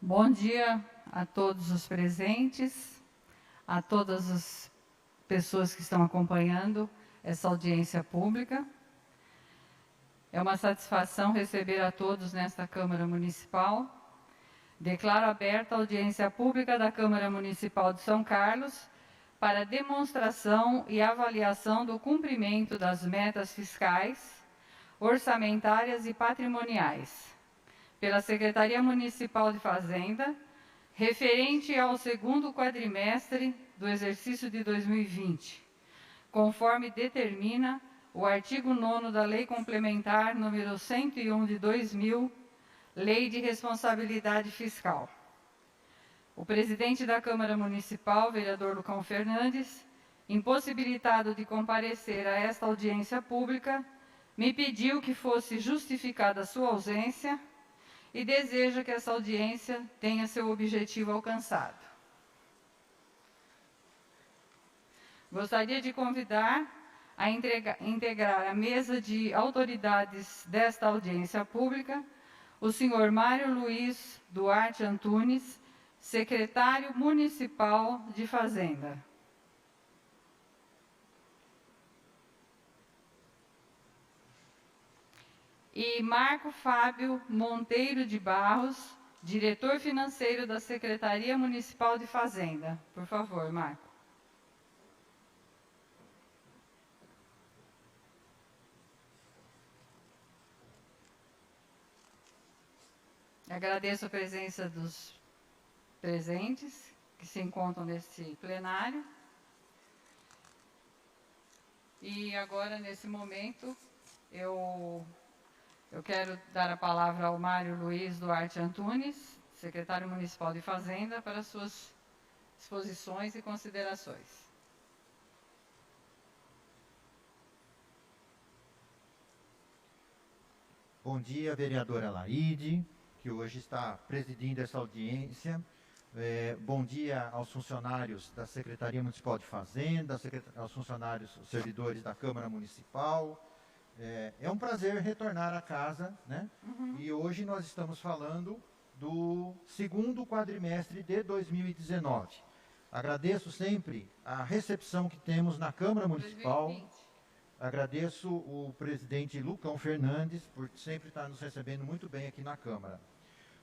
Bom dia a todos os presentes, a todas as pessoas que estão acompanhando essa audiência pública. É uma satisfação receber a todos nesta Câmara Municipal. Declaro aberta a audiência pública da Câmara Municipal de São Carlos para demonstração e avaliação do cumprimento das metas fiscais, orçamentárias e patrimoniais pela Secretaria Municipal de Fazenda, referente ao segundo quadrimestre do exercício de 2020, conforme determina o artigo 9º da Lei Complementar número 101 de 2000, Lei de Responsabilidade Fiscal. O presidente da Câmara Municipal, vereador Lucão Fernandes, impossibilitado de comparecer a esta audiência pública, me pediu que fosse justificada a sua ausência e deseja que essa audiência tenha seu objetivo alcançado. Gostaria de convidar a integrar a mesa de autoridades desta audiência pública o senhor Mário Luiz Duarte Antunes, secretário municipal de Fazenda. E Marco Fábio Monteiro de Barros, diretor financeiro da Secretaria Municipal de Fazenda. Por favor, Marco. Agradeço a presença dos presentes que se encontram nesse plenário. E agora, nesse momento, eu quero dar a palavra ao Mário Luiz Duarte Antunes, secretário municipal de Fazenda, para suas exposições e considerações. Bom dia, vereadora Laide, que hoje está presidindo essa audiência. Bom dia aos funcionários da Secretaria Municipal de Fazenda, aos funcionários, os servidores da Câmara Municipal. É um prazer retornar à casa, né? E hoje nós estamos falando do segundo quadrimestre de 2019. Agradeço sempre a recepção que temos na Câmara Municipal. 2020. Agradeço o presidente Lucão Fernandes por sempre estar nos recebendo muito bem aqui na Câmara.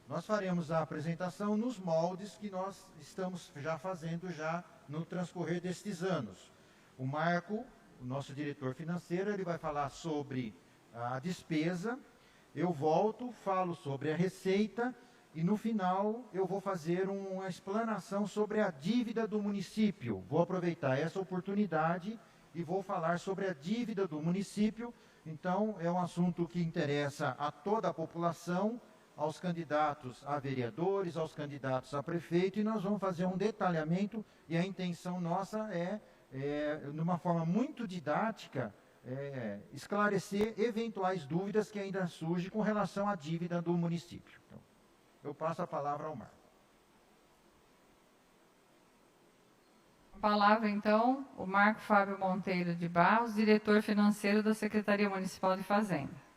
Nós faremos a apresentação nos moldes que nós estamos já fazendo já no transcorrer destes anos. O Marco, o nosso diretor financeiro, ele vai falar sobre a despesa, eu volto, falo sobre a receita e no final eu vou fazer uma explanação sobre a dívida do município. Vou aproveitar essa oportunidade e vou falar sobre a dívida do município. Então, é um assunto que interessa a toda a população, aos candidatos a vereadores, aos candidatos a prefeito, e nós vamos fazer um detalhamento, e a intenção nossa é de uma forma muito didática, esclarecer eventuais dúvidas que ainda surgem com relação à dívida do município. Então, eu passo a palavra ao Marco. A palavra, então, o Marco Fábio Monteiro de Barros, diretor financeiro da Secretaria Municipal de Fazenda.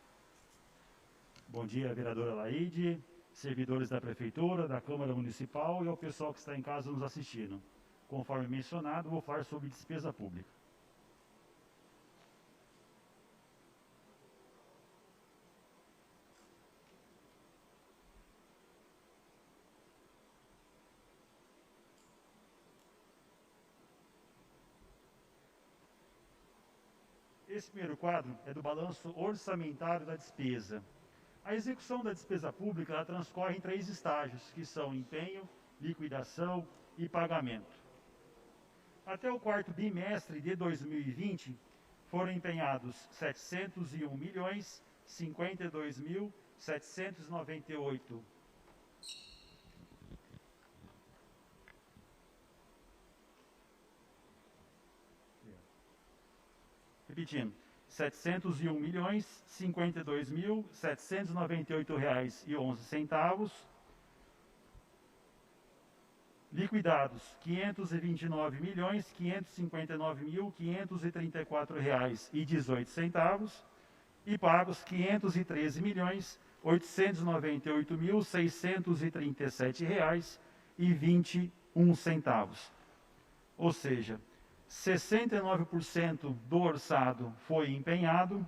Bom dia, vereadora Laide, servidores da Prefeitura, da Câmara Municipal e ao pessoal que está em casa nos assistindo. Conforme mencionado, vou falar sobre despesa pública. Esse primeiro quadro é do balanço orçamentário da despesa. A execução da despesa pública ela transcorre em 3 estágios, que são empenho, liquidação e pagamento. Até o quarto bimestre de 2020, foram empenhados R$ 701.052.798. Repetindo, R$ 701.052.798,11. Liquidados, R$ 529.559.534,18. E pagos, R$ 513.900.000 R$ 898.637,21. Ou seja, 69% do orçado foi empenhado,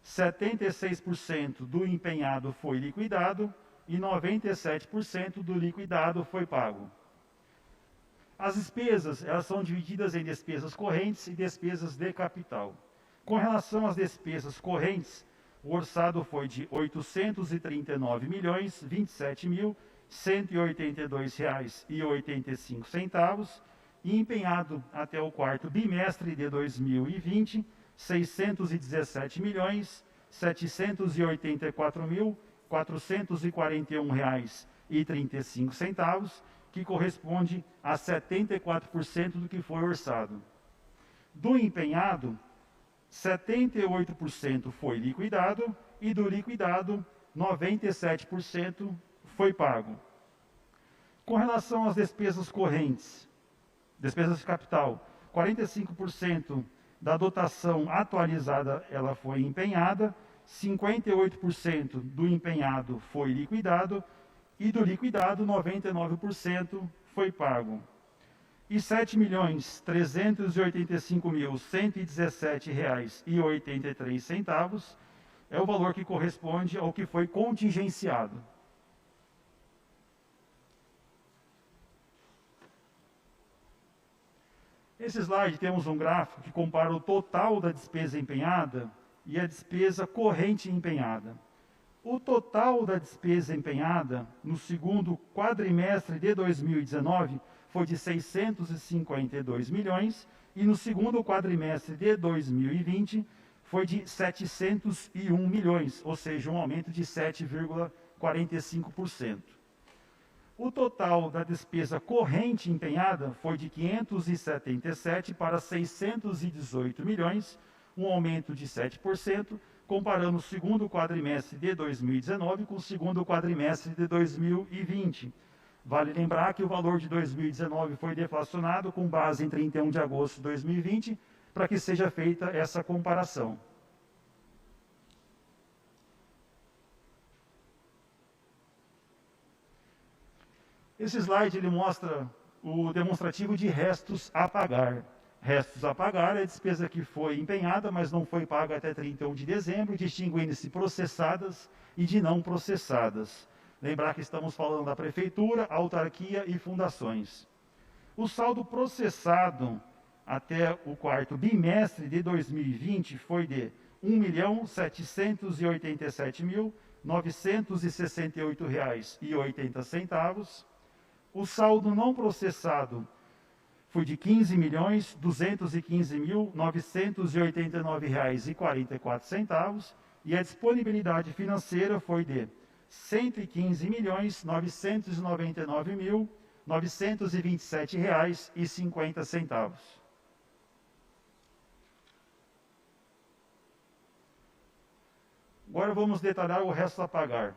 76% do empenhado foi liquidado e 97% do liquidado foi pago. As despesas, elas são divididas em despesas correntes e despesas de capital. Com relação às despesas correntes, o orçado foi de R$ 839.027.182,85 e empenhado até o quarto bimestre de 2020, R$ 617.784.441,35, que corresponde a 74% do que foi orçado. Do empenhado, 78% foi liquidado e do liquidado, 97% foi pago. Com relação às despesas correntes, despesas de capital, 45% da dotação atualizada ela foi empenhada, 58% do empenhado foi liquidado e do liquidado 99% foi pago. E R$ 7.385.117,83 é o valor que corresponde ao que foi contingenciado. Nesse slide temos um gráfico que compara o total da despesa empenhada e a despesa corrente empenhada. O total da despesa empenhada no segundo quadrimestre de 2019 foi de 652 milhões e no segundo quadrimestre de 2020 foi de 701 milhões, ou seja, um aumento de 7,45%. O total da despesa corrente empenhada foi de 577 para 618 milhões, um aumento de 7%, comparando o segundo quadrimestre de 2019 com o segundo quadrimestre de 2020. Vale lembrar que o valor de 2019 foi deflacionado com base em 31 de agosto de 2020, para que seja feita essa comparação. Esse slide ele mostra o demonstrativo de restos a pagar. Restos a pagar é a despesa que foi empenhada, mas não foi paga até 31 de dezembro, distinguindo-se processadas e de não processadas. Lembrar que estamos falando da prefeitura, autarquia e fundações. O saldo processado até o quarto bimestre de 2020 foi de R$ 1.787.968,80. O saldo não processado foi de R$ 15.215.989,44 e a disponibilidade financeira foi de R$ 115.999.927,50. Agora vamos detalhar o resto a pagar.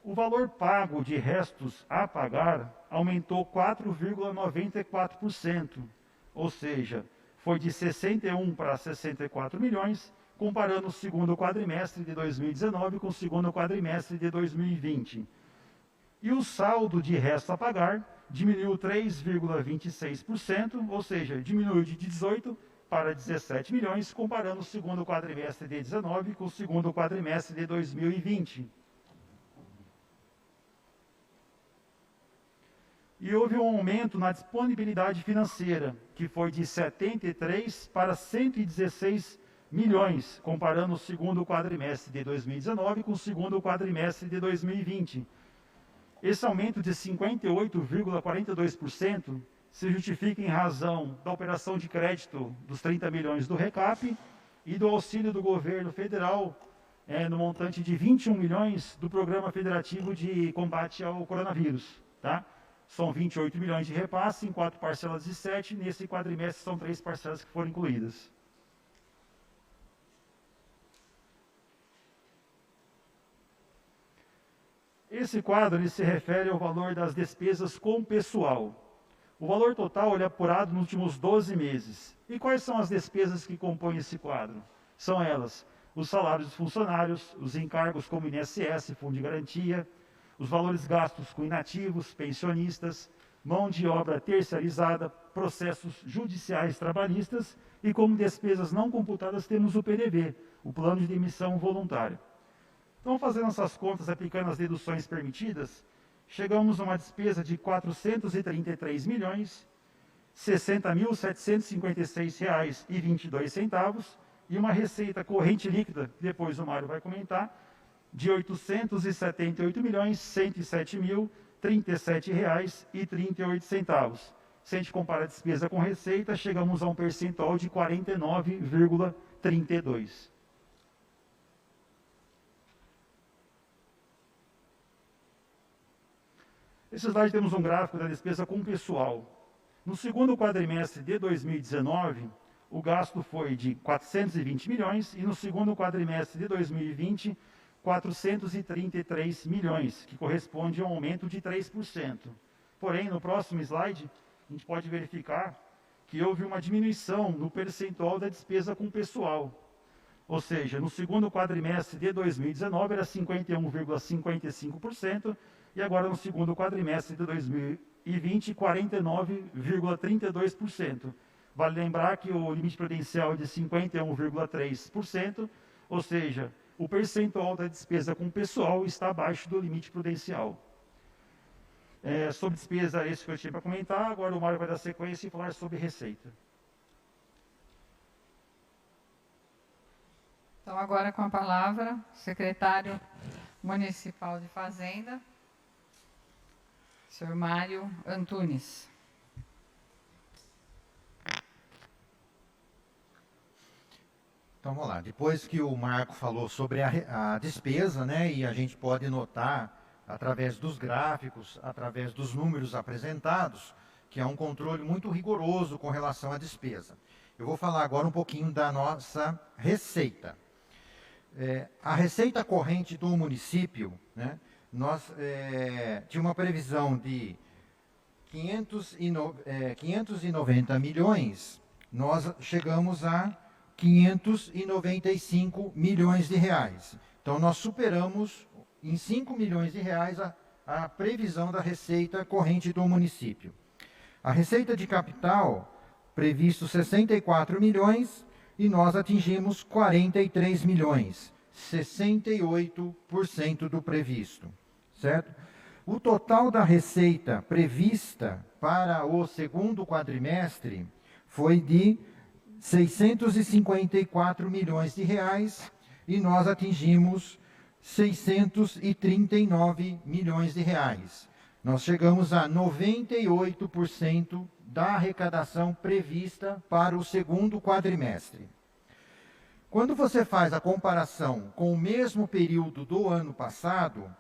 O valor pago de restos a pagar aumentou 4,94%, ou seja, foi de 61 para 64 milhões, comparando o segundo quadrimestre de 2019 com o segundo quadrimestre de 2020. E o saldo de resto a pagar diminuiu 3,26%, ou seja, diminuiu de 18 para 17 milhões, comparando o segundo quadrimestre de 2019 com o segundo quadrimestre de 2020. E houve um aumento na disponibilidade financeira, que foi de 73 para 116 milhões, comparando o segundo quadrimestre de 2019 com o segundo quadrimestre de 2020. Esse aumento de 58,42% se justifica em razão da operação de crédito dos 30 milhões do RECAP e do auxílio do governo federal no montante de 21 milhões do Programa Federativo de Combate ao Coronavírus. Tá? São 28 milhões de repasse em 4 parcelas de 7, nesse quadrimestre são 3 parcelas que foram incluídas. Esse quadro ele se refere ao valor das despesas com pessoal. O valor total ele é apurado nos últimos 12 meses. E quais são as despesas que compõem esse quadro? São elas: os salários dos funcionários, os encargos como INSS, Fundo de Garantia, os valores gastos com inativos, pensionistas, mão de obra terceirizada, processos judiciais trabalhistas e como despesas não computadas temos o PDV, o Plano de Demissão Voluntária. Então, fazendo essas contas, aplicando as deduções permitidas, chegamos a uma despesa de R$ 433.060.756,22 e uma receita corrente líquida, que depois o Mário vai comentar, de R$ 878.107.037,38. Se a gente compara a despesa com receita, chegamos a um percentual de 49,32%. Nesse slide temos um gráfico da despesa com pessoal. No segundo quadrimestre de 2019, o gasto foi de 420 milhões e no segundo quadrimestre de 2020, 433 milhões, que corresponde a um aumento de 3%. Porém, no próximo slide, a gente pode verificar que houve uma diminuição no percentual da despesa com pessoal. Ou seja, no segundo quadrimestre de 2019 era 51,55%, e agora no segundo quadrimestre de 2020, 49,32%. Vale lembrar que o limite prudencial é de 51,3%, ou seja, o percentual da despesa com pessoal está abaixo do limite prudencial. Sobre despesa, esse que eu tinha para comentar, agora o Mário vai dar sequência e falar sobre receita. Então, agora com a palavra, secretário municipal de Fazenda, senhor Mário Antunes. Então vamos lá, depois que o Marco falou sobre a despesa, né, e a gente pode notar, através dos gráficos, através dos números apresentados, que é um controle muito rigoroso com relação à despesa. Eu vou falar agora um pouquinho da nossa receita. A receita corrente do município, né, nós tinha uma previsão de 590 milhões, nós chegamos a 595 milhões de reais. Então, nós superamos em 5 milhões de reais a previsão da receita corrente do município. A receita de capital, previsto 64 milhões, e nós atingimos 43 milhões, 68% do previsto. Certo? O total da receita prevista para o segundo quadrimestre foi de 654 milhões de reais e nós atingimos 639 milhões de reais. Nós chegamos a 98% da arrecadação prevista para o segundo quadrimestre. Quando você faz a comparação com o mesmo período do ano passado,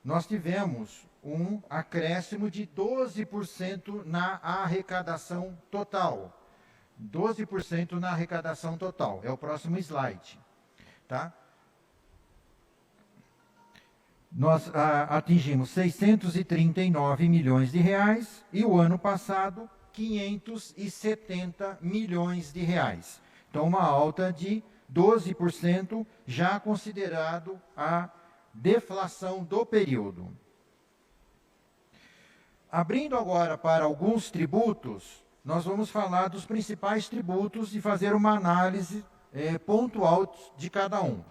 nós tivemos um acréscimo de 12% na arrecadação total. 12% na arrecadação total. É o próximo slide. Tá? Nós atingimos 639 milhões de reais e o ano passado 570 milhões de reais. Então, uma alta de 12%, já considerado a deflação do período. Abrindo agora para alguns tributos, nós vamos falar dos principais tributos e fazer uma análise pontual de cada um.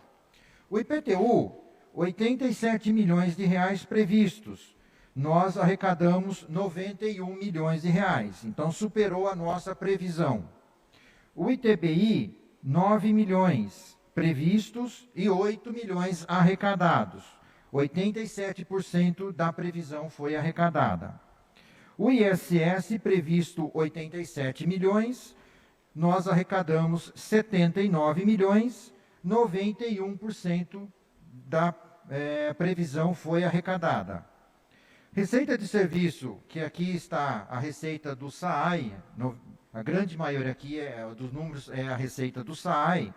O IPTU, 87 milhões de reais previstos. Nós arrecadamos 91 milhões de reais, então superou a nossa previsão. O ITBI, 9 milhões previstos e 8 milhões arrecadados. 87% da previsão foi arrecadada. O ISS, previsto 87 milhões, nós arrecadamos 79 milhões, 91% da previsão foi arrecadada. Receita de serviço, que aqui está a receita do SAAI, a grande maioria aqui dos números é a receita do SAAI,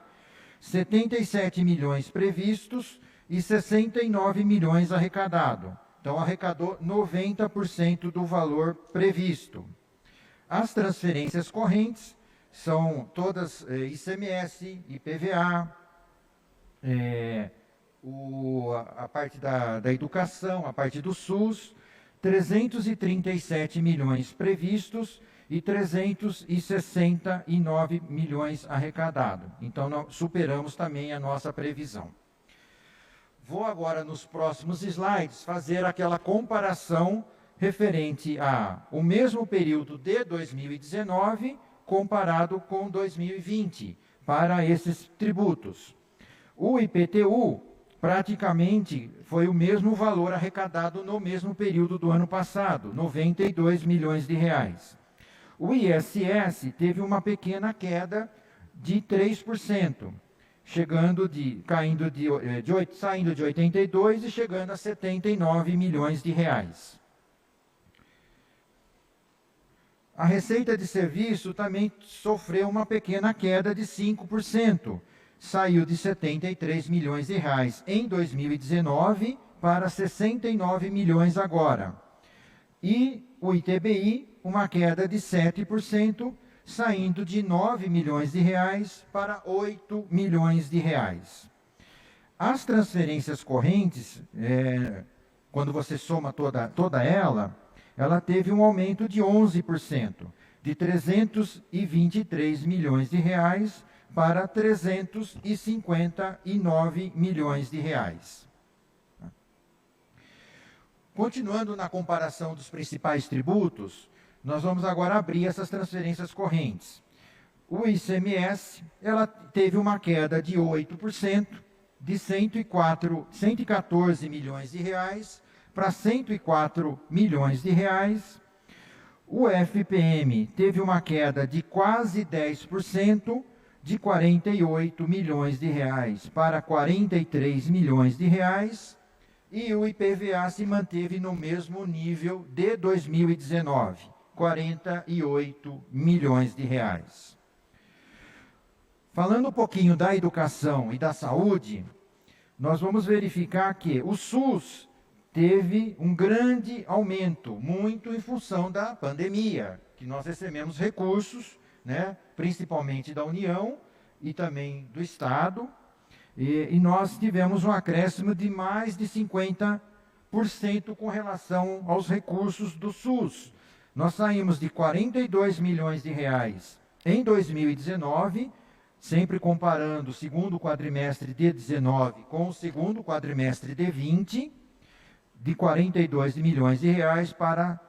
77 milhões previstos e 69 milhões arrecadado. Então, arrecadou 90% do valor previsto. As transferências correntes são todas ICMS, IPVA, a parte da educação, a parte do SUS, 337 milhões previstos e 369 milhões arrecadados. Então, nós superamos também a nossa previsão. Vou agora, nos próximos slides, fazer aquela comparação referente ao mesmo período de 2019 comparado com 2020 para esses tributos. O IPTU praticamente foi o mesmo valor arrecadado no mesmo período do ano passado, 92 milhões de reais. O ISS teve uma pequena queda de 3%, saindo de 82 e chegando a 79 milhões de reais. A receita de serviço também sofreu uma pequena queda de 5%, saiu de 73 milhões de reais em 2019 para 69 milhões agora. E o ITBI, uma queda de 7%, saindo de 9 milhões de reais para 8 milhões de reais. As transferências correntes, quando você soma toda ela teve um aumento de 11%, de 323 milhões de reais para 359 milhões de reais. Continuando na comparação dos principais tributos, nós vamos agora abrir essas transferências correntes. O ICMS, ela teve uma queda de 8%, de 114 milhões de reais para 104 milhões de reais. O FPM teve uma queda de quase 10%, de 48 milhões de reais para 43 milhões de reais. E o IPVA se manteve no mesmo nível de 2019, 48 milhões de reais. Falando um pouquinho da educação e da saúde, nós vamos verificar que o SUS teve um grande aumento, muito em função da pandemia, que nós recebemos recursos, principalmente da União e também do Estado, e nós tivemos um acréscimo de mais de 50% com relação aos recursos do SUS. Nós saímos de 42 milhões de reais em 2019, sempre comparando o segundo quadrimestre de 19 com o segundo quadrimestre de 20, de 42 milhões de reais para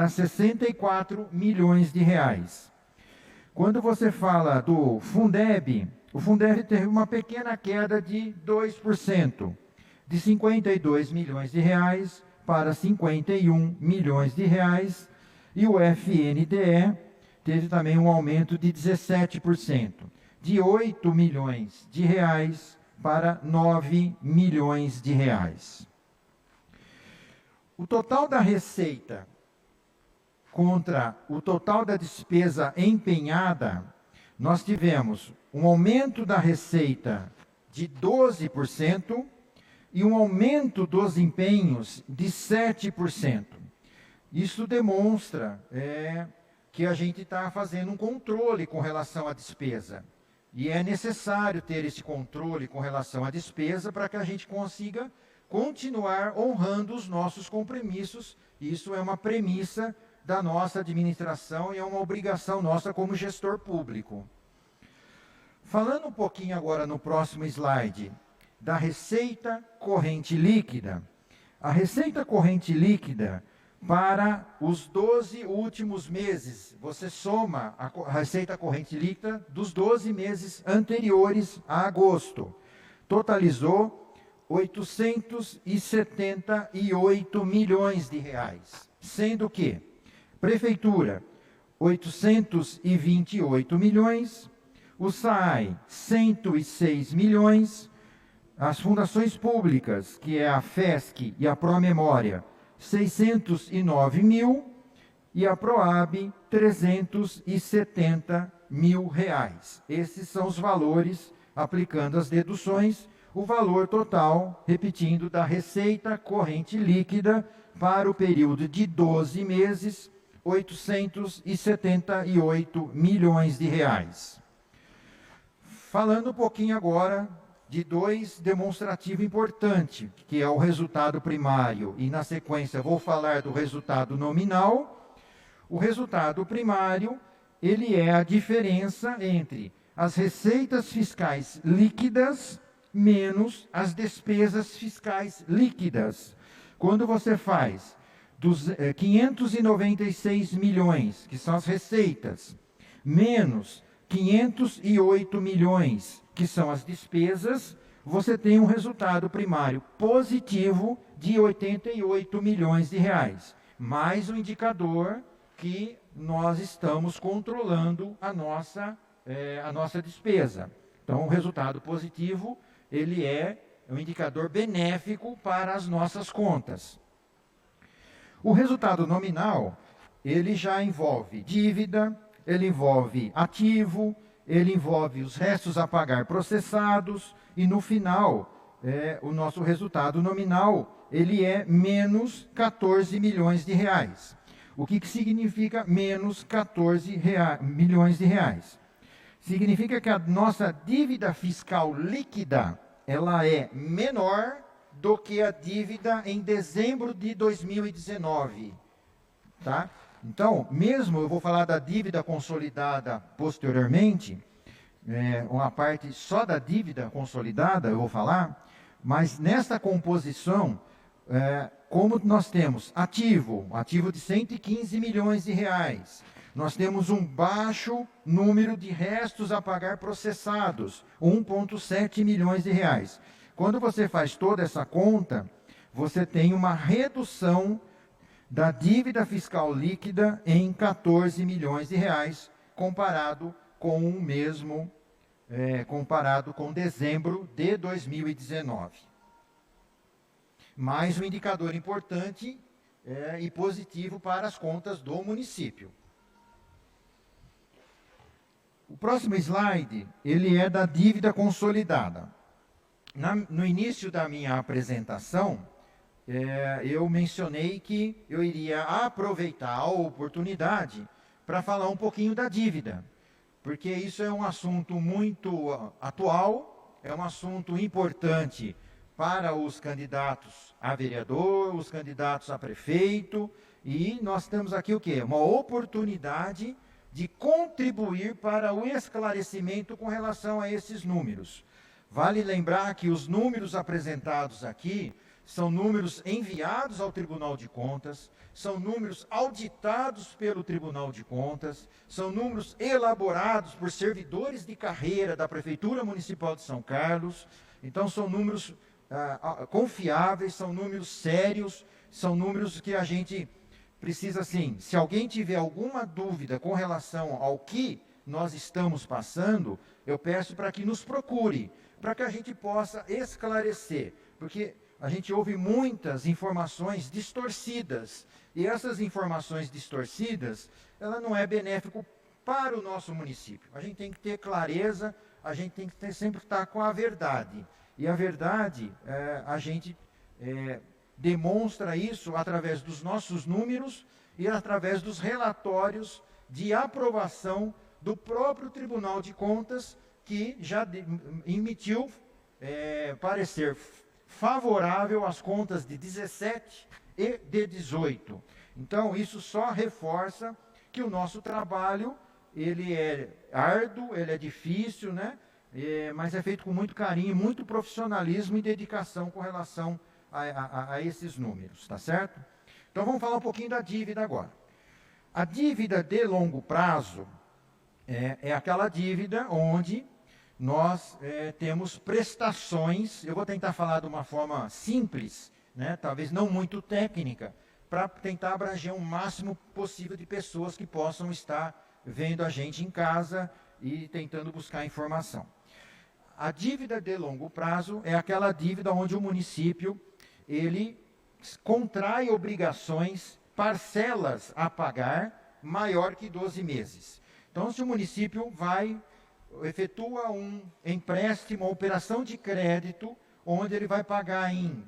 64 milhões de reais. Quando você fala do Fundeb, o Fundeb teve uma pequena queda de 2%, de 52 milhões de reais para 51 milhões de reais, e o FNDE teve também um aumento de 17%, de 8 milhões de reais para 9 milhões de reais. O total da receita contra o total da despesa empenhada, nós tivemos um aumento da receita de 12% e um aumento dos empenhos de 7%. Isso demonstra que a gente está fazendo um controle com relação à despesa. E é necessário ter esse controle com relação à despesa para que a gente consiga continuar honrando os nossos compromissos. Isso é uma premissa da nossa administração e é uma obrigação nossa como gestor público. Falando um pouquinho agora no próximo slide da receita corrente líquida. A receita corrente líquida para os 12 últimos meses, você soma a receita corrente líquida dos 12 meses anteriores a agosto. Totalizou 878 milhões de reais, sendo que Prefeitura, 828 milhões, o SAAI, 106 milhões, as fundações públicas, que é a FESC e a Promemória, 609 mil, e a PROAB, 370 mil reais. Esses são os valores, aplicando as deduções, o valor total, repetindo, da receita corrente líquida para o período de 12 meses, 878 milhões de reais. Falando um pouquinho agora de dois demonstrativos importantes, que é o resultado primário, e na sequência vou falar do resultado nominal. O resultado primário, ele é a diferença entre as receitas fiscais líquidas menos as despesas fiscais líquidas. Quando você faz dos 596 milhões, que são as receitas, menos 508 milhões, que são as despesas, você tem um resultado primário positivo de 88 milhões de reais, mais um indicador que nós estamos controlando a nossa despesa. Então, o resultado positivo, ele é um indicador benéfico para as nossas contas. O resultado nominal, ele já envolve dívida, ele envolve ativo, ele envolve os restos a pagar processados, e no final, o nosso resultado nominal, ele é menos 14 milhões de reais. O que significa menos 14 milhões de reais? Significa que a nossa dívida fiscal líquida, ela é menor do que a dívida em dezembro de 2019, tá? Então, mesmo eu vou falar da dívida consolidada posteriormente, uma parte só da dívida consolidada eu vou falar, mas nessa composição, como nós temos ativo de 115 milhões de reais, nós temos um baixo número de restos a pagar processados, 1,7 milhões de reais. Quando você faz toda essa conta, você tem uma redução da dívida fiscal líquida em 14 milhões de reais, comparado com o mesmo, comparado com dezembro de 2019. Mais um indicador importante e positivo para as contas do município. O próximo slide, ele é da dívida consolidada. No início da minha apresentação, eu mencionei que eu iria aproveitar a oportunidade para falar um pouquinho da dívida, porque isso é um assunto muito atual, é um assunto importante para os candidatos a vereador, os candidatos a prefeito, e nós temos aqui o quê? Uma oportunidade de contribuir para o esclarecimento com relação a esses números. Vale lembrar que os números apresentados aqui são números enviados ao Tribunal de Contas, são números auditados pelo Tribunal de Contas, são números elaborados por servidores de carreira da Prefeitura Municipal de São Carlos. Então, são números confiáveis, são números sérios, são números que a gente precisa, assim, se alguém tiver alguma dúvida com relação ao que nós estamos passando, eu peço para que nos procure, para que a gente possa esclarecer, porque a gente ouve muitas informações distorcidas, e essas informações distorcidas, ela não é benéfico para o nosso município. A gente tem que ter clareza, a gente tem que sempre estar com a verdade, e a verdade, a gente demonstra isso através dos nossos números e através dos relatórios de aprovação do próprio Tribunal de Contas, que já emitiu parecer favorável às contas de 17 e de 18. Então, isso só reforça que o nosso trabalho, ele é árduo, ele é difícil, né? Mas é feito com muito carinho, muito profissionalismo e dedicação com relação a esses números, tá certo? Então, vamos falar um pouquinho da dívida agora. A dívida de longo prazo é aquela dívida onde nós temos prestações, eu vou tentar falar de uma forma simples, né, talvez não muito técnica, para tentar abranger o máximo possível de pessoas que possam estar vendo a gente em casa e tentando buscar informação. A dívida de longo prazo é aquela dívida onde o município ele contrai obrigações, parcelas a pagar maior que 12 meses. Então, se o município efetua um empréstimo, uma operação de crédito, onde ele vai pagar em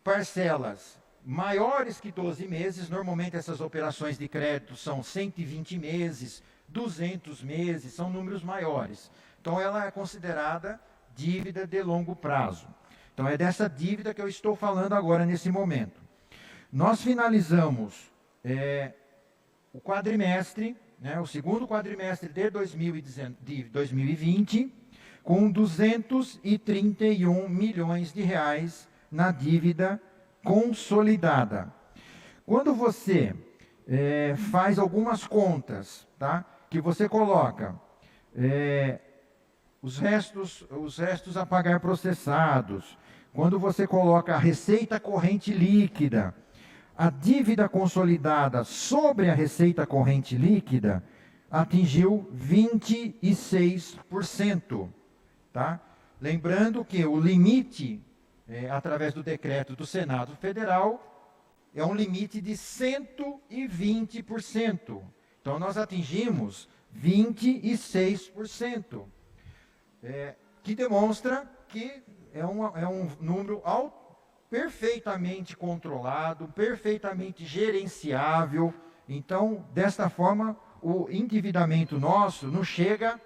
parcelas maiores que 12 meses, normalmente essas operações de crédito são 120 meses, 200 meses, são números maiores. Então, ela é considerada dívida de longo prazo. Então, é dessa dívida que eu estou falando agora, nesse momento. Nós finalizamos o quadrimestre, né, o segundo quadrimestre de 2020, com 231 milhões de reais na dívida consolidada. Quando você faz algumas contas, tá, que você coloca os restos a pagar processados, quando você coloca a receita corrente líquida, a dívida consolidada sobre a receita corrente líquida atingiu 26%. Tá? Lembrando que o limite, através do decreto do Senado Federal, é um limite de 120%. Então, nós atingimos 26%, que demonstra que é um número perfeitamente controlado, perfeitamente gerenciável. Então, desta forma, o endividamento nosso não chega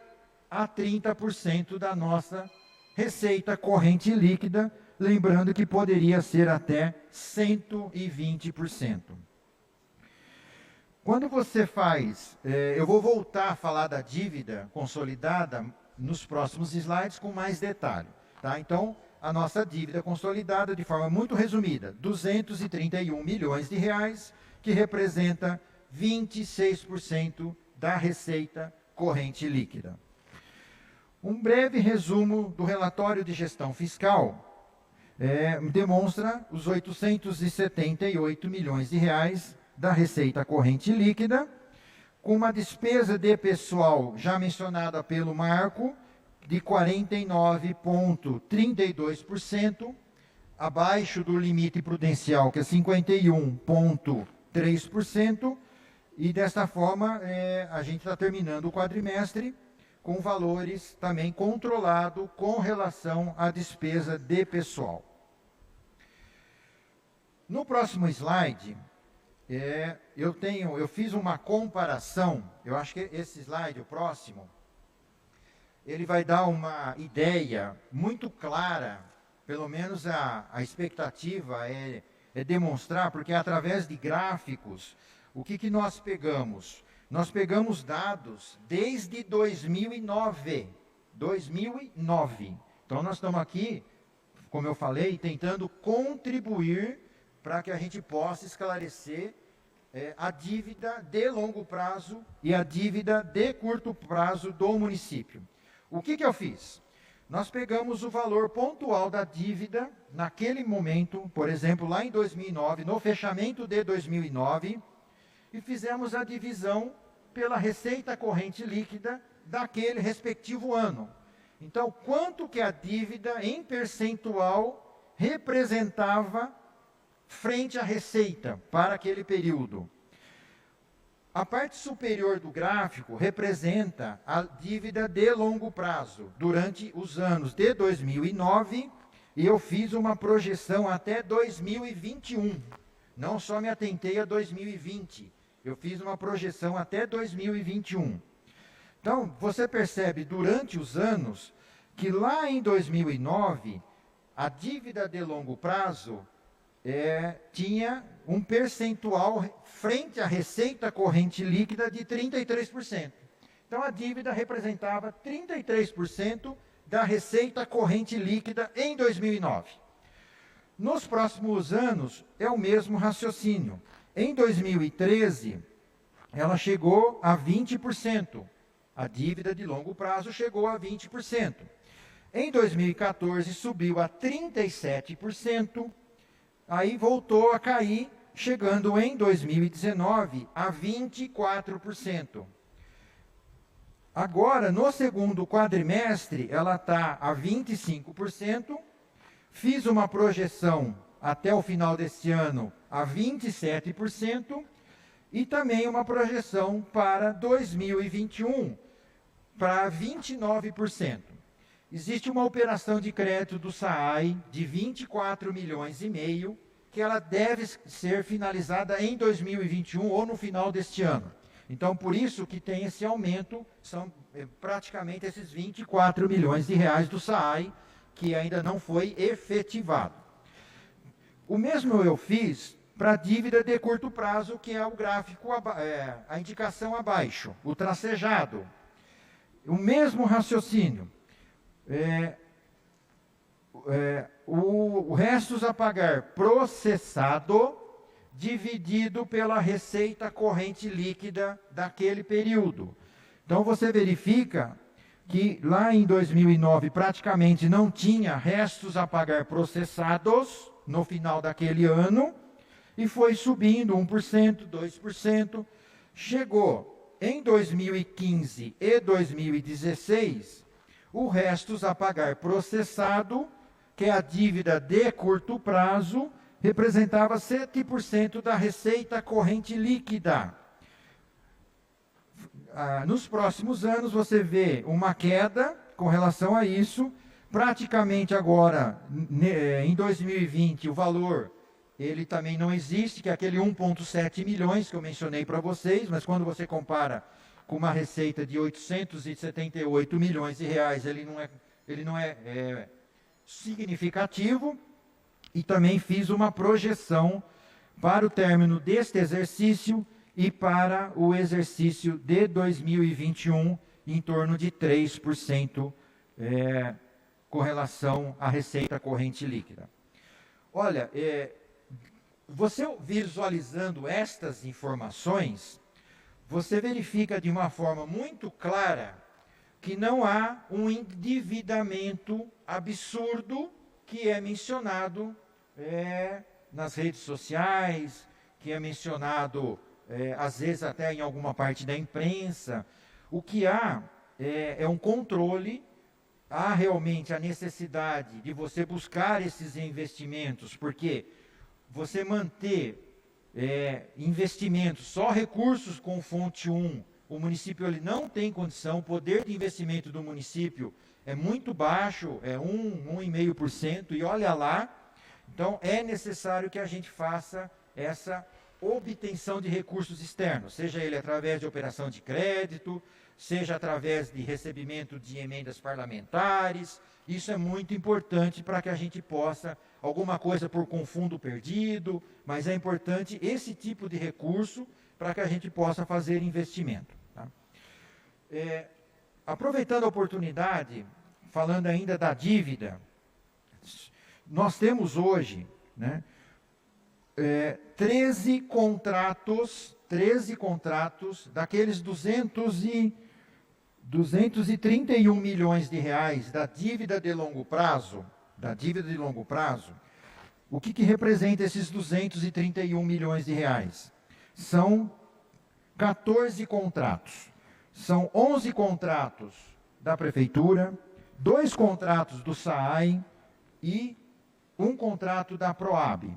a 30% da nossa receita corrente líquida, lembrando que poderia ser até 120%. Quando você faz, eu vou voltar a falar da dívida consolidada nos próximos slides com mais detalhe. Tá? Então, a nossa dívida consolidada, de forma muito resumida, 231 milhões de reais, que representa 26% da receita corrente líquida. Um breve resumo do relatório de gestão fiscal demonstra os 878 milhões de reais da receita corrente líquida, com uma despesa de pessoal já mencionada pelo Marco, de 49,32%, abaixo do limite prudencial, que é 51,3%, e desta forma a gente está terminando o quadrimestre com valores também controlados com relação à despesa de pessoal. No próximo slide, eu fiz uma comparação, eu acho que esse slide, o próximo, ele vai dar uma ideia muito clara, pelo menos a expectativa é demonstrar, porque através de gráficos, o que nós pegamos? Nós pegamos dados desde 2009. Então, nós estamos aqui, como eu falei, tentando contribuir para que a gente possa esclarecer a dívida de longo prazo e a dívida de curto prazo do município. O que eu fiz? Nós pegamos o valor pontual da dívida naquele momento, por exemplo, lá em 2009, no fechamento de 2009, e fizemos a divisão pela receita corrente líquida daquele respectivo ano. Então, quanto que a dívida em percentual representava frente à receita para aquele período? A parte superior do gráfico representa a dívida de longo prazo durante os anos de 2009, e eu fiz uma projeção até 2021. Não só me atentei a 2020, eu fiz uma projeção até 2021. Então, você percebe durante os anos que lá em 2009, a dívida de longo prazo tinha um percentual frente à receita corrente líquida de 33%. Então, a dívida representava 33% da receita corrente líquida em 2009. Nos próximos anos, é o mesmo raciocínio. Em 2013, ela chegou a 20%. A dívida de longo prazo chegou a 20%. Em 2014, subiu a 37%. Aí voltou a cair, chegando em 2019 a 24%. Agora, no segundo quadrimestre, ela está a 25%. Fiz uma projeção até o final deste ano a 27%. E também uma projeção para 2021 para 29%. Existe uma operação de crédito do SAAI de 24 milhões e meio, que ela deve ser finalizada em 2021 ou no final deste ano. Então, por isso que tem esse aumento, são praticamente esses 24 milhões de reais do SAAI, que ainda não foi efetivado. O mesmo eu fiz para a dívida de curto prazo, que é o gráfico, a indicação abaixo, o tracejado. O mesmo raciocínio. O restos a pagar processado dividido pela receita corrente líquida daquele período. Então, você verifica que lá em 2009 praticamente não tinha restos a pagar processados no final daquele ano, e foi subindo 1%, 2%, chegou em 2015 e 2016, o restos a pagar processado, que é a dívida de curto prazo, representava 7% da receita corrente líquida. Nos próximos anos, você vê uma queda com relação a isso. Praticamente agora, em 2020, o valor, ele também não existe, que é aquele 1,7 milhões que eu mencionei para vocês, mas quando você compara com uma receita de 878 milhões de reais, ele não é significativo. E também fiz uma projeção para o término deste exercício e para o exercício de 2021, em torno de 3% com relação à receita corrente líquida. Olha, você visualizando estas informações, você verifica de uma forma muito clara que não há um endividamento absurdo que é mencionado nas redes sociais, que é mencionado, às vezes, até em alguma parte da imprensa. O que há é um controle, há realmente a necessidade de você buscar esses investimentos, porque você manter investimentos, só recursos com fonte 1, o município ele não tem condição, o poder de investimento do município é muito baixo, é 1,5%, e olha lá. Então, é necessário que a gente faça essa obtenção de recursos externos, seja ele através de operação de crédito, seja através de recebimento de emendas parlamentares. Isso é muito importante para que a gente possa, alguma coisa por confundo perdido, mas é importante esse tipo de recurso para que a gente possa fazer investimento. Tá? Aproveitando a oportunidade, falando ainda da dívida, nós temos hoje, 13 contratos daqueles 231 milhões de reais da dívida de longo prazo, o que representa esses 231 milhões de reais? São 14 contratos. São 11 contratos da Prefeitura, 2 contratos do SAAI e 1 contrato da PROAB.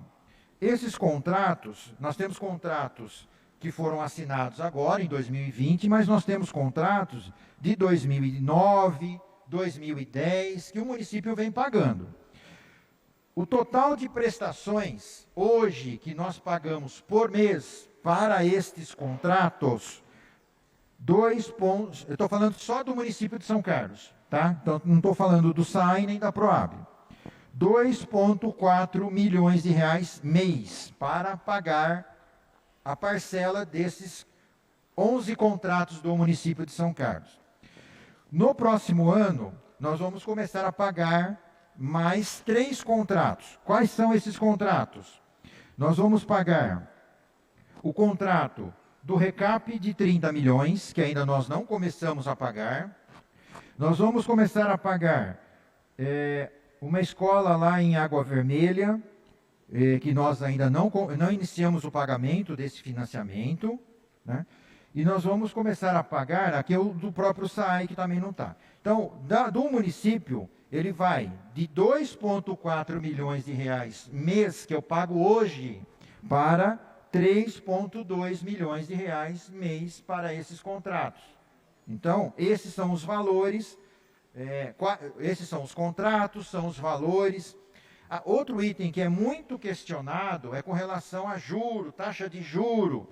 Esses contratos, nós temos contratos que foram assinados agora, em 2020, mas nós temos contratos de 2009, 2010, que o município vem pagando. O total de prestações, hoje, que nós pagamos por mês para estes contratos, eu estou falando só do município de São Carlos, tá? Então, não estou falando do SAAI nem da PROAB. 2,4 milhões de reais mês para pagar a parcela desses 11 contratos do município de São Carlos. No próximo ano, nós vamos começar a pagar mais 3 contratos. Quais são esses contratos? Nós vamos pagar o contrato do recap de 30 milhões, que ainda nós não começamos a pagar. Nós vamos começar a pagar uma escola lá em Água Vermelha, que nós ainda não iniciamos o pagamento desse financiamento, né? E nós vamos começar a pagar aqui do próprio SAAI, que também não está. Então, do município, ele vai de 2,4 milhões de reais mês, que eu pago hoje, para 3,2 milhões de reais mês para esses contratos. Então, esses são os valores. Esses são os contratos, são os valores. Outro item que é muito questionado é com relação a juro, taxa de juro.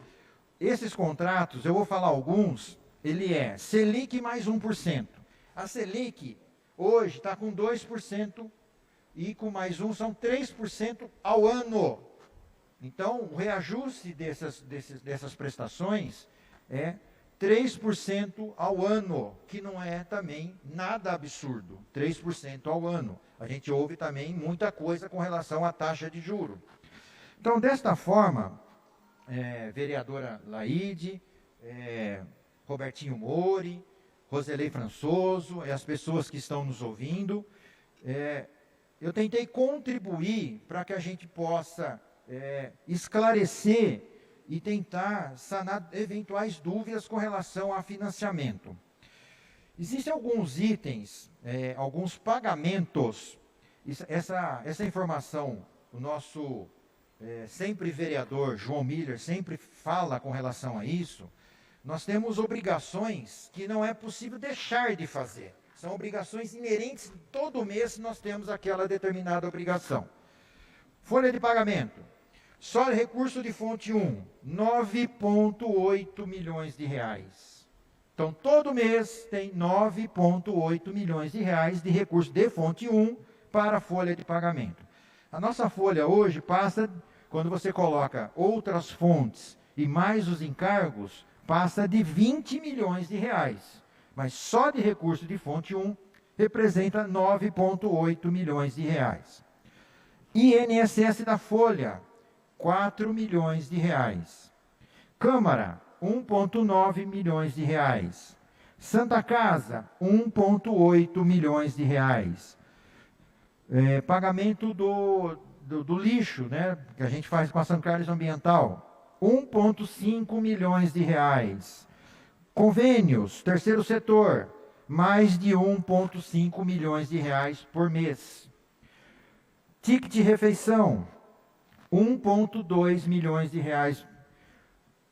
Esses contratos, eu vou falar alguns, ele é Selic mais 1%. A Selic hoje está com 2% e com mais 1 são 3% ao ano. Então, o reajuste dessas prestações é 3% ao ano, que não é também nada absurdo, 3% ao ano. A gente ouve também muita coisa com relação à taxa de juro. Então, desta forma, vereadora Laide, Robertinho Mori, Roselei Françoso, e as pessoas que estão nos ouvindo, eu tentei contribuir para que a gente possa esclarecer e tentar sanar eventuais dúvidas com relação a financiamento. Existem alguns itens, alguns pagamentos, essa informação, o nosso sempre vereador João Miller sempre fala com relação a isso. Nós temos obrigações que não é possível deixar de fazer. São obrigações inerentes, todo mês nós temos aquela determinada obrigação. Folha de pagamento. Só recurso de fonte 1, 9,8 milhões de reais. Então, todo mês tem 9,8 milhões de reais de recurso de fonte 1 para a folha de pagamento. A nossa folha hoje passa, quando você coloca outras fontes e mais os encargos, passa de 20 milhões de reais. Mas só de recurso de fonte 1 representa 9,8 milhões de reais. INSS da folha, 4 milhões de reais. Câmara, 1,9 milhões de reais. Santa Casa, 1,8 milhões de reais. Pagamento do lixo, né, que a gente faz com a São Carlos Ambiental, 1,5 milhões de reais. Convênios, terceiro setor, mais de 1,5 milhões de reais por mês. Ticket de refeição, 1,2 milhões de reais.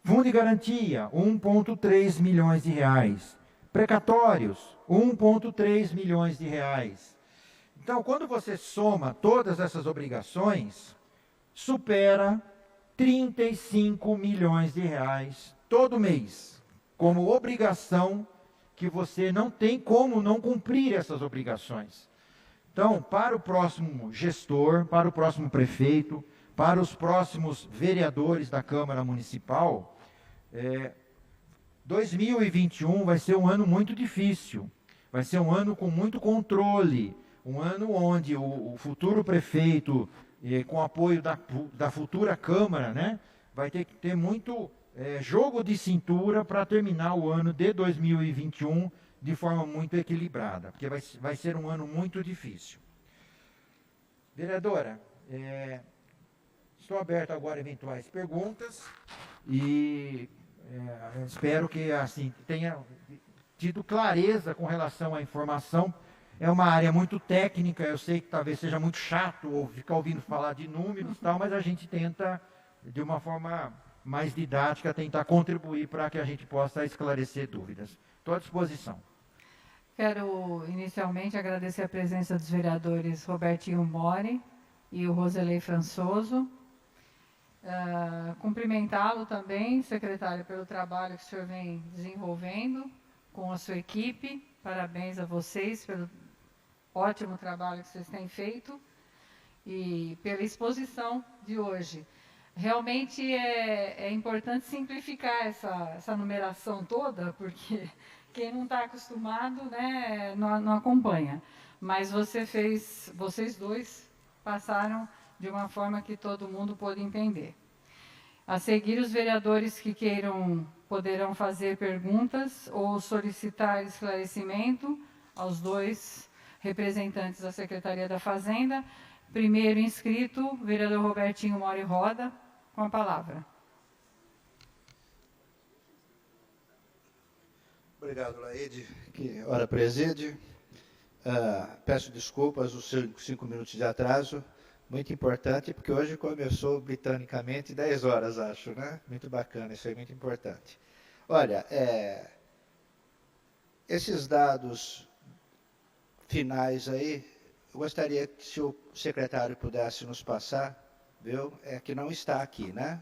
Fundo de garantia, 1,3 milhões de reais. Precatórios, 1,3 milhões de reais. Então, quando você soma todas essas obrigações, supera 35 milhões de reais todo mês, como obrigação que você não tem como não cumprir essas obrigações. Então, para o próximo gestor, para o próximo prefeito, para os próximos vereadores da Câmara Municipal, 2021 vai ser um ano muito difícil, vai ser um ano com muito controle, um ano onde o futuro prefeito, com apoio da futura Câmara, né, vai ter que ter muito jogo de cintura para terminar o ano de 2021 de forma muito equilibrada, porque vai ser um ano muito difícil. Vereadora, estou aberto agora a eventuais perguntas e espero que assim tenha tido clareza com relação à informação. É uma área muito técnica, eu sei que talvez seja muito chato ou ficar ouvindo falar de números e tal, mas a gente tenta, de uma forma mais didática, tentar contribuir para que a gente possa esclarecer dúvidas. Estou à disposição. Quero inicialmente agradecer a presença dos vereadores Robertinho Mori e o Roselei Françoso. Cumprimentá-lo também, secretário, pelo trabalho que o senhor vem desenvolvendo com a sua equipe. Parabéns a vocês pelo ótimo trabalho que vocês têm feito e pela exposição de hoje. Realmente é importante simplificar essa numeração toda, porque quem não está acostumado, né, não acompanha. Mas vocês dois passaram de uma forma que todo mundo pôde entender. A seguir, os vereadores que queiram poderão fazer perguntas ou solicitar esclarecimento aos dois representantes da Secretaria da Fazenda. Primeiro inscrito, vereador Robertinho Mori Roda, com a palavra. Obrigado, Laide, que hora preside. Peço desculpas os 5 minutos de atraso, muito importante, porque hoje começou britanicamente 10 horas, acho, né? Muito bacana, isso é muito importante. Olha, esses dados finais aí, eu gostaria que se o secretário pudesse nos passar, viu? Que não está aqui, né?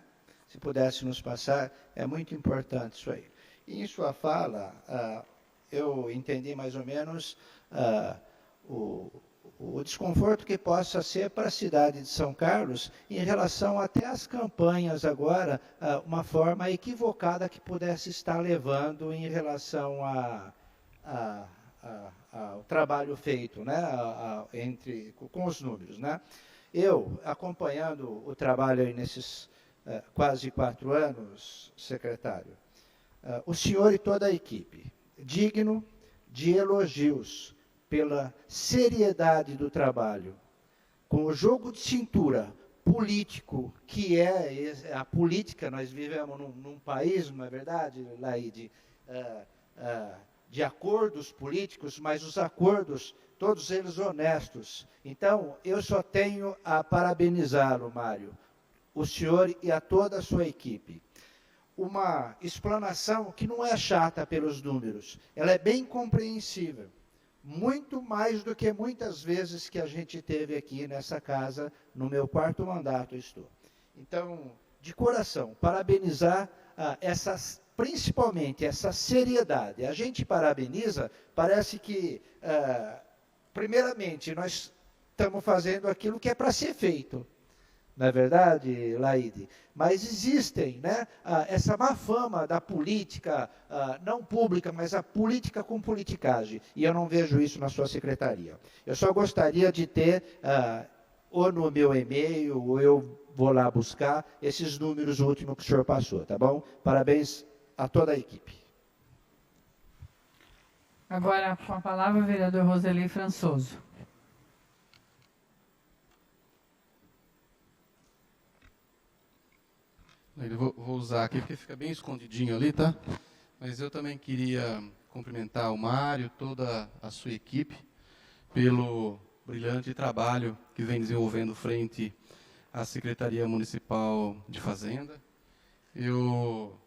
se pudesse nos passar, é muito importante isso aí. E em sua fala, eu entendi mais ou menos o desconforto que possa ser para a cidade de São Carlos em relação até às campanhas agora, uma forma equivocada que pudesse estar levando em relação ao trabalho feito, né, com os números, né? Eu, acompanhando o trabalho aí nesses quase 4 anos, secretário, o senhor e toda a equipe, digno de elogios pela seriedade do trabalho, com o jogo de cintura político, que é a política, nós vivemos num país, não é verdade, Laide, de acordos políticos, mas os acordos, todos eles honestos. Então, eu só tenho a parabenizá-lo, Mário, o senhor e a toda a sua equipe. Uma explanação que não é chata pelos números, ela é bem compreensível, muito mais do que muitas vezes que a gente teve aqui nessa casa, no meu 4º mandato estou. Então, de coração, parabenizar principalmente essa seriedade. A gente parabeniza, parece que, primeiramente, nós estamos fazendo aquilo que é para ser feito. Não é verdade, Laide? Mas existem, né, essa má fama da política, não pública, mas a política com politicagem. E eu não vejo isso na sua secretaria. Eu só gostaria de ter, ou no meu e-mail, ou eu vou lá buscar, esses números últimos que o senhor passou, tá bom? Parabéns a toda a equipe. Agora, com a palavra, o vereador Roseli Françoso. Eu vou usar aqui, porque fica bem escondidinho ali, tá? Mas eu também queria cumprimentar o Mário, toda a sua equipe, pelo brilhante trabalho que vem desenvolvendo frente à Secretaria Municipal de Fazenda. Eu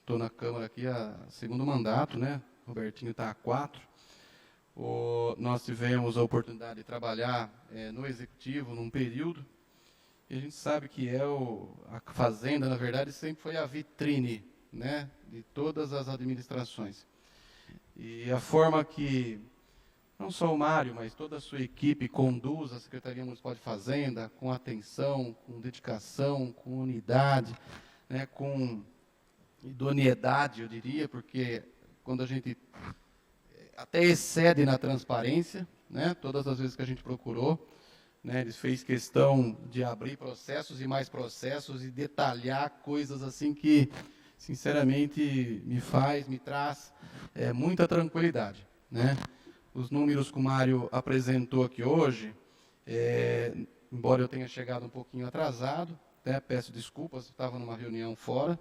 estou na Câmara aqui há 2º mandato, né? Robertinho está há 4. Nós tivemos a oportunidade de trabalhar no Executivo num período. E a gente sabe que a Fazenda, na verdade, sempre foi a vitrine, né, de todas as administrações. E a forma que, não só o Mário, mas toda a sua equipe conduz a Secretaria Municipal de Fazenda, com atenção, com dedicação, com unidade, né, com idoneidade, eu diria, porque quando a gente até excede na transparência, né, todas as vezes que a gente procurou, né, eles fez questão de abrir processos e mais processos e detalhar coisas assim que, sinceramente, me traz muita tranquilidade, né? Os números que o Mário apresentou aqui hoje, embora eu tenha chegado um pouquinho atrasado, né, peço desculpas, estava numa reunião fora,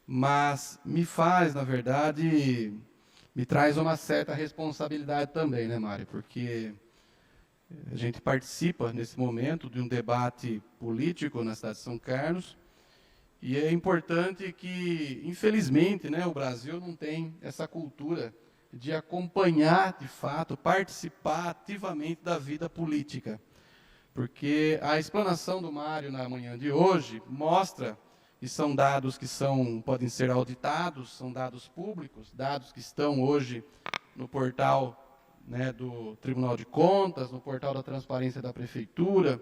mas me faz, na verdade, me traz uma certa responsabilidade também, né, Mário? Porque a gente participa, nesse momento, de um debate político na cidade de São Carlos, e é importante que, infelizmente, né, o Brasil não tem essa cultura de acompanhar, de fato, participar ativamente da vida política. Porque a explanação do Mário na manhã de hoje mostra, e são dados que podem ser auditados, são dados públicos, dados que estão hoje no portal, né, do Tribunal de Contas, no portal da Transparência da Prefeitura,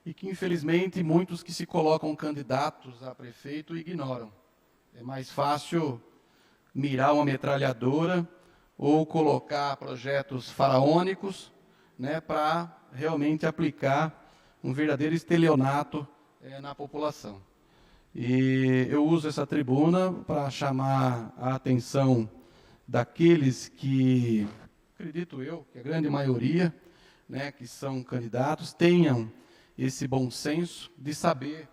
e que, infelizmente, muitos que se colocam candidatos a prefeito ignoram. É mais fácil mirar uma metralhadora ou colocar projetos faraônicos, né, para realmente aplicar um verdadeiro estelionato na população. E eu uso essa tribuna para chamar a atenção daqueles que, acredito eu, que a grande maioria, né, que são candidatos, tenham esse bom senso de saber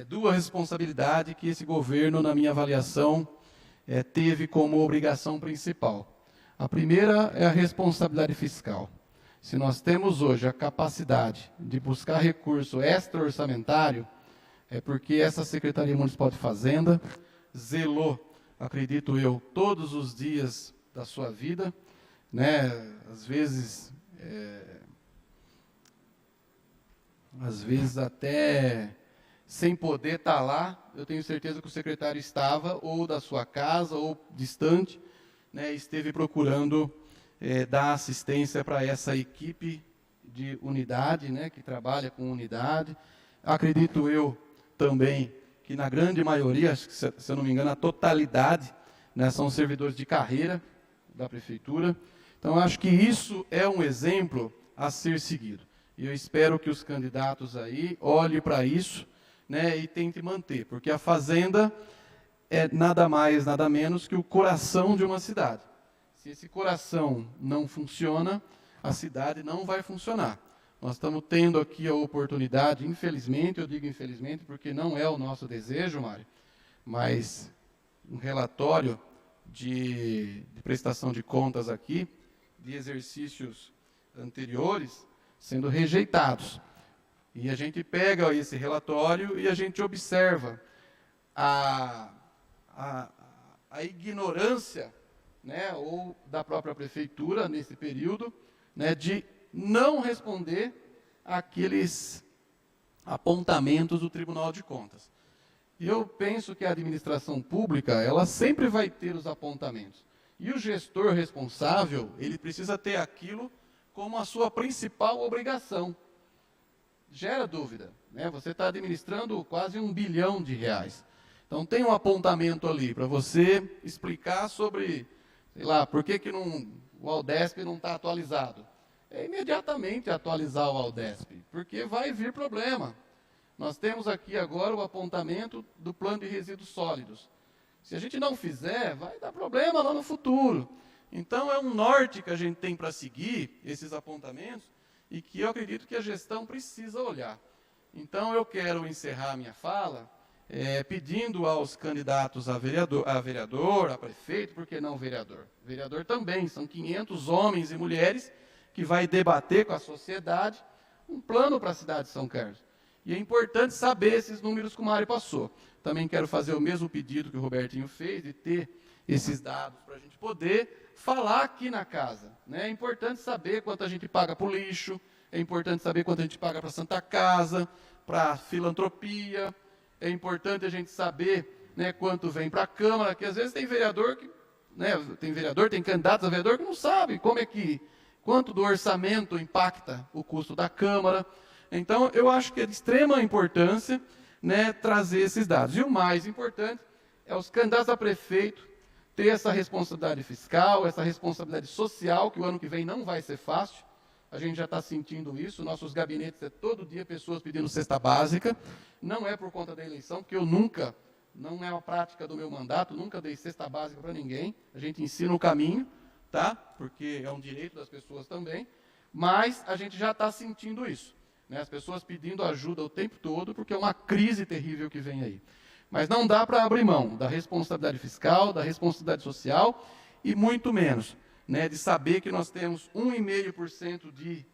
duas responsabilidades que esse governo, na minha avaliação, teve como obrigação principal. A primeira é a responsabilidade fiscal. Se nós temos hoje a capacidade de buscar recurso extra-orçamentário, é porque essa Secretaria Municipal de Fazenda zelou, acredito eu, todos os dias da sua vida, né? Às vezes, às vezes até sem poder estar lá, eu tenho certeza que o secretário estava, ou da sua casa, ou distante, né, esteve procurando dar assistência para essa equipe de unidade, né, que trabalha com unidade. Acredito eu também que na grande maioria, acho que, se eu não me engano, a totalidade, né, são servidores de carreira da prefeitura. Então, acho que isso é um exemplo a ser seguido. E eu espero que os candidatos aí olhem para isso, né, e tentem manter, porque a fazenda é nada mais, nada menos que o coração de uma cidade. Se esse coração não funciona, a cidade não vai funcionar. Nós estamos tendo aqui a oportunidade, infelizmente, eu digo infelizmente, porque não é o nosso desejo, Mário, mas um relatório de prestação de contas aqui, de exercícios anteriores, sendo rejeitados. E a gente pega esse relatório e a gente observa a ignorância, né, ou da própria prefeitura, nesse período, né, de não responder àqueles apontamentos do Tribunal de Contas. E eu penso que a administração pública, ela sempre vai ter os apontamentos. E o gestor responsável, ele precisa ter aquilo como a sua principal obrigação. Gera dúvida, né? Você está administrando quase R$1 bilhão. Então, tem um apontamento ali para você explicar sobre, sei lá, por que o Aldesp não está atualizado. É imediatamente atualizar o Aldesp, porque vai vir problema. Nós temos aqui agora o apontamento do plano de resíduos sólidos. Se a gente não fizer, vai dar problema lá no futuro. Então, é um norte que a gente tem para seguir, esses apontamentos, e que eu acredito que a gestão precisa olhar. Então, eu quero encerrar minha fala pedindo aos candidatos a vereador, a prefeito, por que não vereador? Vereador também, são 500 homens e mulheres que vai debater com a sociedade um plano para a cidade de São Carlos. E é importante saber esses números que o Mário passou. Também quero fazer o mesmo pedido que o Robertinho fez, de ter esses dados para a gente poder falar aqui na casa, né? É importante saber quanto a gente paga para o lixo, é importante saber quanto a gente paga para a Santa Casa, para a filantropia, é importante a gente saber, né, quanto vem para a Câmara, que às vezes tem vereador, tem candidatos a vereador que não sabe quanto do orçamento impacta o custo da Câmara. Então, eu acho que é de extrema importância, né, trazer esses dados. E o mais importante é os candidatos a prefeito ter essa responsabilidade fiscal, essa responsabilidade social, que o ano que vem não vai ser fácil. A gente já está sentindo isso. Nossos gabinetes todo dia pessoas pedindo cesta básica. Não é por conta da eleição, porque não é uma prática do meu mandato, nunca dei cesta básica para ninguém. A gente ensina o caminho, tá? Porque é um direito das pessoas também. Mas a gente já está sentindo isso, né? As pessoas pedindo ajuda o tempo todo, porque é uma crise terrível que vem aí. Mas não dá para abrir mão da responsabilidade fiscal, da responsabilidade social e muito menos, né, de saber que nós temos 1,5% de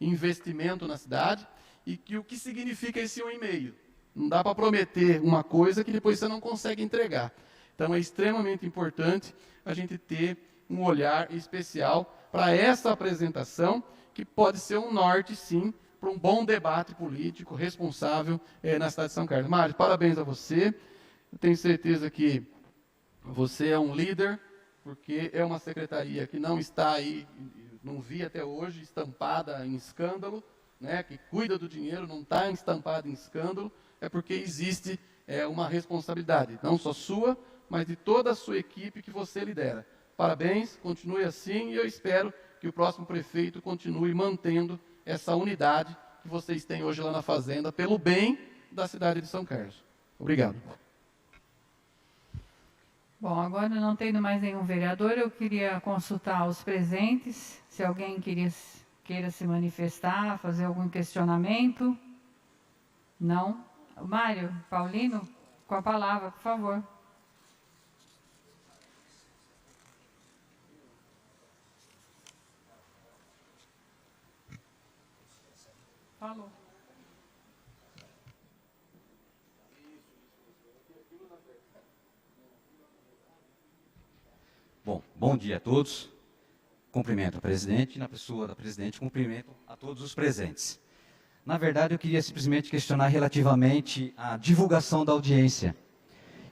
investimento na cidade e que o que significa esse 1,5%? Não dá para prometer uma coisa que depois você não consegue entregar. Então, é extremamente importante a gente ter um olhar especial para essa apresentação, que pode ser um norte, sim, para um bom debate político responsável na cidade de São Carlos. Mário, parabéns a você. Eu tenho certeza que você é um líder, porque é uma secretaria que não está aí, não vi até hoje, estampada em escândalo, né, que cuida do dinheiro, não está estampada em escândalo, é porque existe uma responsabilidade, não só sua, mas de toda a sua equipe que você lidera. Parabéns, continue assim, e eu espero que o próximo prefeito continue mantendo essa unidade que vocês têm hoje lá na Fazenda, pelo bem da cidade de São Carlos. Obrigado. Bom, agora não tendo mais nenhum vereador, eu queria consultar os presentes, se alguém queira se manifestar, fazer algum questionamento. Não? Mário, Paulino, com a palavra, por favor. Falou. Bom dia a todos. Cumprimento a presidente, na pessoa da presidente, cumprimento a todos os presentes. Na verdade, eu queria simplesmente questionar relativamente à divulgação da audiência.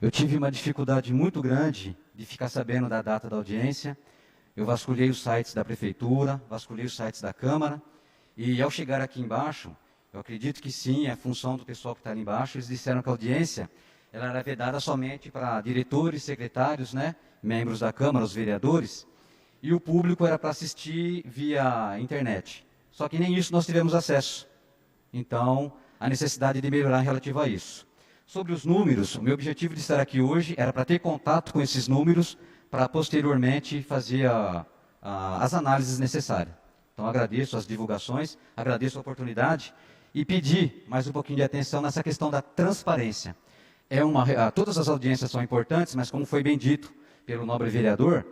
Eu tive uma dificuldade muito grande de ficar sabendo da data da audiência. Eu vasculhei os sites da Prefeitura, vasculhei os sites da Câmara, e ao chegar aqui embaixo, eu acredito que sim, é função do pessoal que está ali embaixo, eles disseram que a audiência ela era vedada somente para diretores, secretários, né, membros da Câmara, os vereadores, e o público era para assistir via internet. Só que nem isso nós tivemos acesso. Então, a necessidade de melhorar relativa a isso. Sobre os números, o meu objetivo de estar aqui hoje era para ter contato com esses números, para posteriormente fazer as análises necessárias. Então, agradeço as divulgações, agradeço a oportunidade e pedir mais um pouquinho de atenção nessa questão da transparência. Todas as audiências são importantes, mas como foi bem dito pelo nobre vereador,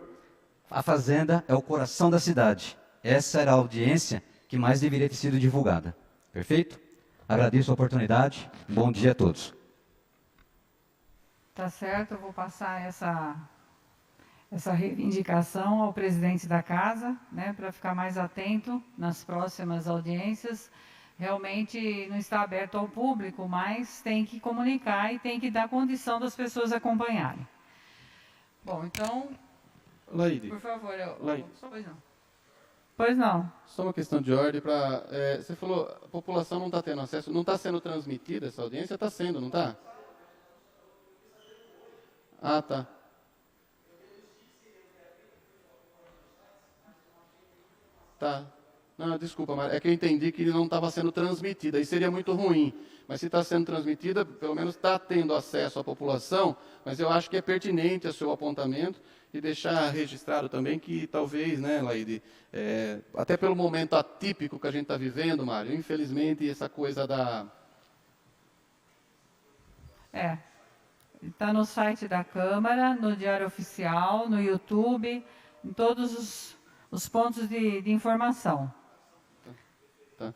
a Fazenda é o coração da cidade. Essa era a audiência que mais deveria ter sido divulgada. Perfeito? Agradeço a oportunidade. Bom dia a todos. Tá certo, eu vou passar essa reivindicação ao presidente da casa, né, para ficar mais atento nas próximas audiências. Realmente não está aberto ao público, mas tem que comunicar e tem que dar condição das pessoas acompanharem. Bom, então, Laide, por favor, Laide. Pois não. Pois não. Só uma questão de ordem para... você falou, a população não está tendo acesso, não está sendo transmitida essa audiência? Está sendo, não está? Ah, tá. Tá. Não, desculpa, mas é que eu entendi que não estava sendo transmitida, aí seria muito ruim. Mas se está sendo transmitida, pelo menos está tendo acesso à população, mas eu acho que é pertinente o seu apontamento e deixar registrado também que talvez, né, Laide, até pelo momento atípico que a gente está vivendo, Mário, infelizmente essa coisa da... Está no site da Câmara, no Diário Oficial, no YouTube, em todos os pontos de informação. Tá.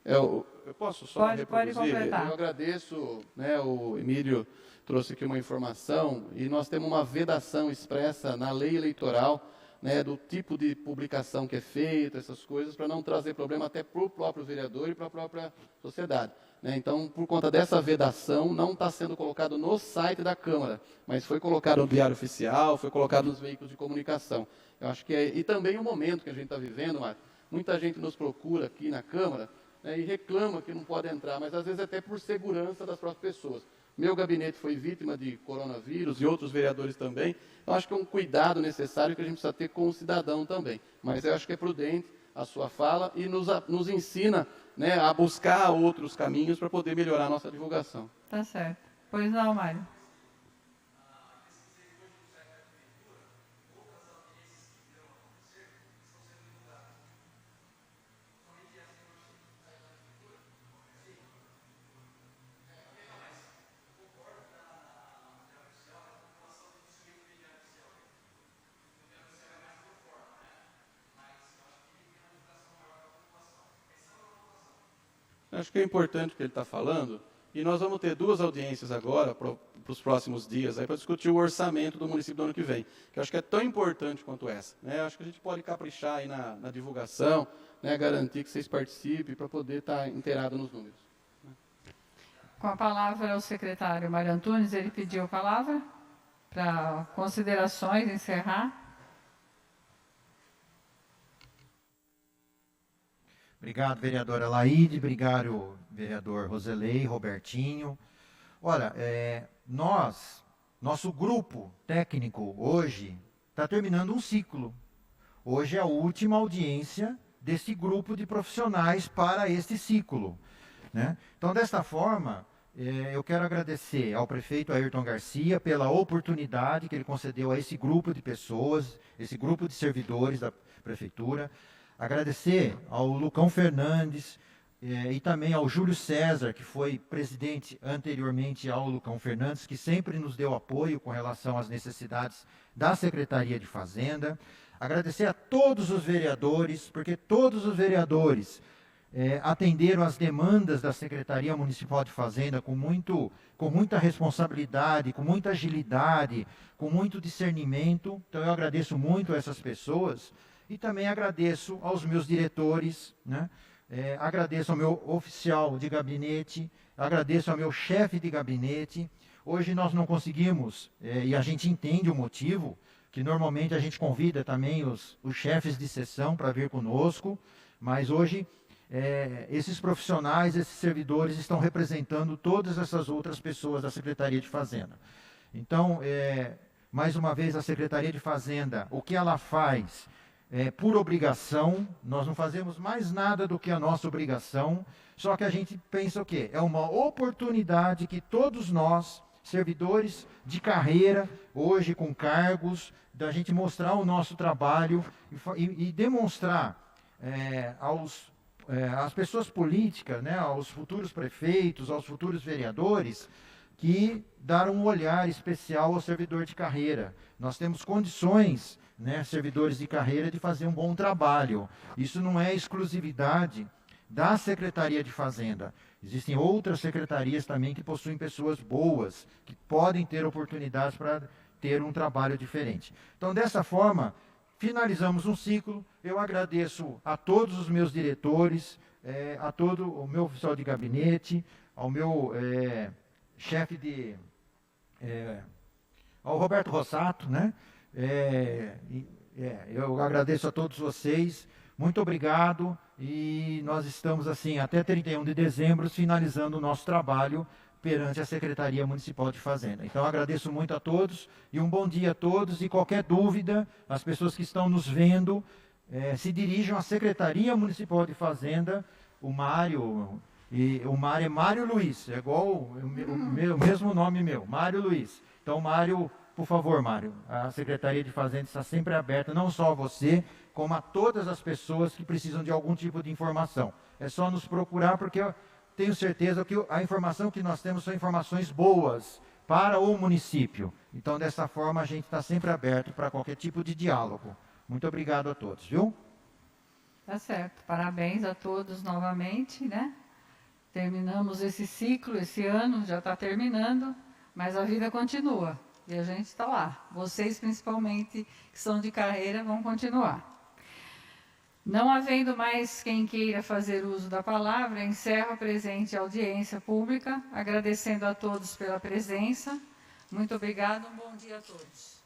Eu posso só Pode reproduzir? completar. Eu agradeço, né, o Emílio trouxe aqui uma informação, e nós temos uma vedação expressa na lei eleitoral, né, do tipo de publicação que é feita, essas coisas, para não trazer problema até para o próprio vereador e para a própria sociedade. Né? Então, por conta dessa vedação, não está sendo colocado no site da Câmara, mas foi colocado no Diário Oficial, foi colocado nos veículos de comunicação. Eu acho que e também o momento que a gente está vivendo, Marcos, muita gente nos procura aqui na Câmara, né, e reclama que não pode entrar, mas às vezes até por segurança das próprias pessoas. Meu gabinete foi vítima de coronavírus e outros vereadores também. Eu acho que é um cuidado necessário que a gente precisa ter com o cidadão também. Mas eu acho que é prudente a sua fala e nos ensina, né, a buscar outros caminhos para poder melhorar a nossa divulgação. Tá certo. Pois não, Mário. Acho que é importante o que ele está falando, e nós vamos ter 2 audiências agora, para os próximos dias, para discutir o orçamento do município do ano que vem, que eu acho que é tão importante quanto essa. Né? Acho que a gente pode caprichar aí na divulgação, né, garantir que vocês participem, para poder estar inteirado nos números. Com a palavra o secretário Mário Antunes, ele pediu a palavra para considerações, encerrar. Obrigado, vereadora Laide, obrigado, vereador Roselei, Robertinho. Olha, nosso grupo técnico hoje está terminando um ciclo. Hoje é a última audiência desse grupo de profissionais para este ciclo. Né? Então, desta forma, eu quero agradecer ao prefeito Ayrton Garcia pela oportunidade que ele concedeu a esse grupo de pessoas, esse grupo de servidores da prefeitura. Agradecer ao Lucão Fernandes e também ao Júlio César, que foi presidente anteriormente ao Lucão Fernandes, que sempre nos deu apoio com relação às necessidades da Secretaria de Fazenda. Agradecer a todos os vereadores, porque todos os vereadores atenderam às demandas da Secretaria Municipal de Fazenda com muita responsabilidade, com muita agilidade, com muito discernimento. Então, eu agradeço muito a essas pessoas. E também agradeço aos meus diretores, né, Agradeço ao meu oficial de gabinete, agradeço ao meu chefe de gabinete. Hoje nós não conseguimos, e a gente entende o motivo, que normalmente a gente convida também os chefes de seção para vir conosco, mas hoje esses profissionais, esses servidores estão representando todas essas outras pessoas da Secretaria de Fazenda. Então, mais uma vez, a Secretaria de Fazenda, o que ela faz por obrigação, nós não fazemos mais nada do que a nossa obrigação, só que a gente pensa o quê? É uma oportunidade que todos nós, servidores de carreira, hoje com cargos, da gente mostrar o nosso trabalho e demonstrar às pessoas políticas, né, aos futuros prefeitos, aos futuros vereadores, que dar um olhar especial ao servidor de carreira. Nós temos condições, né, servidores de carreira, de fazer um bom trabalho. Isso não é exclusividade da Secretaria de Fazenda. Existem outras secretarias também que possuem pessoas boas, que podem ter oportunidades para ter um trabalho diferente. Então, dessa forma, finalizamos um ciclo. Eu agradeço a todos os meus diretores, a todo o meu oficial de gabinete, ao meu chefe ao Roberto Rossato, né? Eu agradeço a todos vocês, muito obrigado, e nós estamos assim até 31 de dezembro finalizando o nosso trabalho perante a Secretaria Municipal de Fazenda. Então agradeço muito a todos e um bom dia a todos, e qualquer dúvida, as pessoas que estão nos vendo, se dirijam à Secretaria Municipal de Fazenda. O Mário é Mário Luiz, é igual o mesmo nome meu, Mário Luiz. Então, Mário, por favor, Mário, a Secretaria de Fazenda está sempre aberta, não só a você, como a todas as pessoas que precisam de algum tipo de informação. É só nos procurar, porque eu tenho certeza que a informação que nós temos são informações boas para o município. Então, dessa forma, a gente está sempre aberto para qualquer tipo de diálogo. Muito obrigado a todos, viu? Tá certo. Parabéns a todos novamente, né? Terminamos esse ciclo, esse ano já está terminando, mas a vida continua. E a gente está lá. Vocês, principalmente, que são de carreira, vão continuar. Não havendo mais quem queira fazer uso da palavra, encerro a presente audiência pública, agradecendo a todos pela presença. Muito obrigado, um bom dia a todos.